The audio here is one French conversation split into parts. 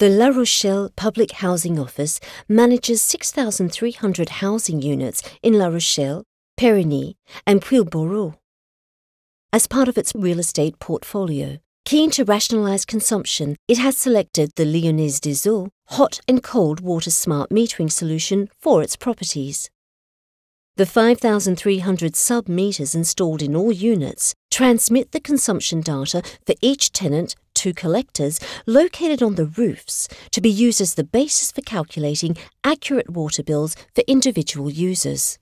The La Rochelle Public Housing Office manages 6,300 housing units in La Rochelle, Périgny and Puy-le-Bourreau. As part of its real estate portfolio, keen to rationalise consumption, it has selected the Lyonnaise des Eaux hot and cold water smart metering solution for its properties. The 5,300 sub-meters installed in all units transmit the consumption data for each tenant to collectors located on the roofs to be used as the basis for calculating accurate water bills for individual users.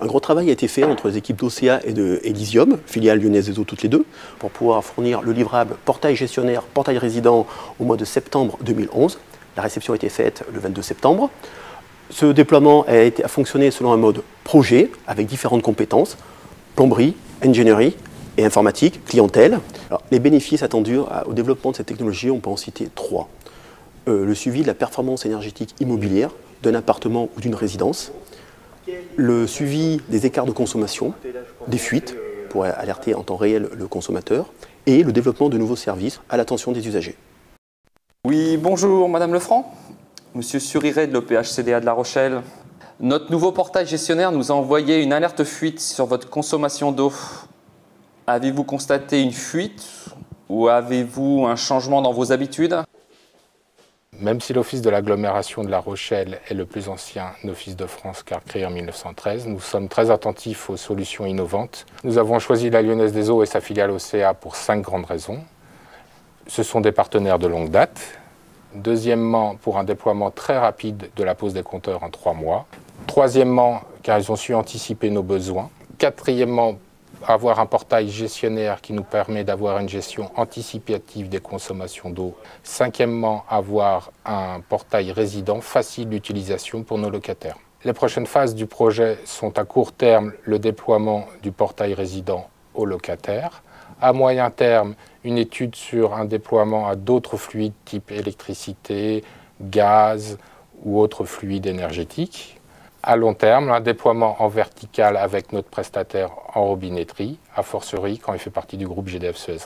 Un gros travail a été fait entre les équipes d'Ocea et de Elysium, filiale lyonnaise des eaux toutes les deux, pour pouvoir fournir le livrable portail gestionnaire, portail résident au mois de septembre 2011. La réception a été faite le 22 septembre. Ce déploiement a fonctionné selon un mode projet avec différentes compétences, plomberie, ingénierie et informatique, clientèle. Alors, les bénéfices attendus au développement de cette technologie, on peut en citer trois. Le suivi de la performance énergétique immobilière d'un appartement ou d'une résidence, le suivi des écarts de consommation, des fuites pour alerter en temps réel le consommateur et le développement de nouveaux services à l'attention des usagers. Oui, bonjour Madame Lefranc, Monsieur Suriret de l'OPH-CDA de La Rochelle. Notre nouveau portail gestionnaire nous a envoyé une alerte fuite sur votre consommation d'eau. Avez-vous constaté une fuite ou avez-vous un changement dans vos habitudes ? Même si l'Office de l'agglomération de La Rochelle est le plus ancien office de France car créé en 1913, nous sommes très attentifs aux solutions innovantes. Nous avons choisi la Lyonnaise des Eaux et sa filiale Ocea pour 5 grandes raisons. Ce sont des partenaires de longue date. Deuxièmement, pour un déploiement très rapide de la pose des compteurs en 3 mois. Troisièmement, car ils ont su anticiper nos besoins. Quatrièmement, avoir un portail gestionnaire qui nous permet d'avoir une gestion anticipative des consommations d'eau. Cinquièmement, avoir un portail résident facile d'utilisation pour nos locataires. Les prochaines phases du projet sont à court terme le déploiement du portail résident aux locataires. À moyen terme, une étude sur un déploiement à d'autres fluides type électricité, gaz ou autres fluides énergétiques. À long terme, un déploiement en vertical avec notre prestataire en robinetterie, a fortiori quand il fait partie du groupe GDF Suez.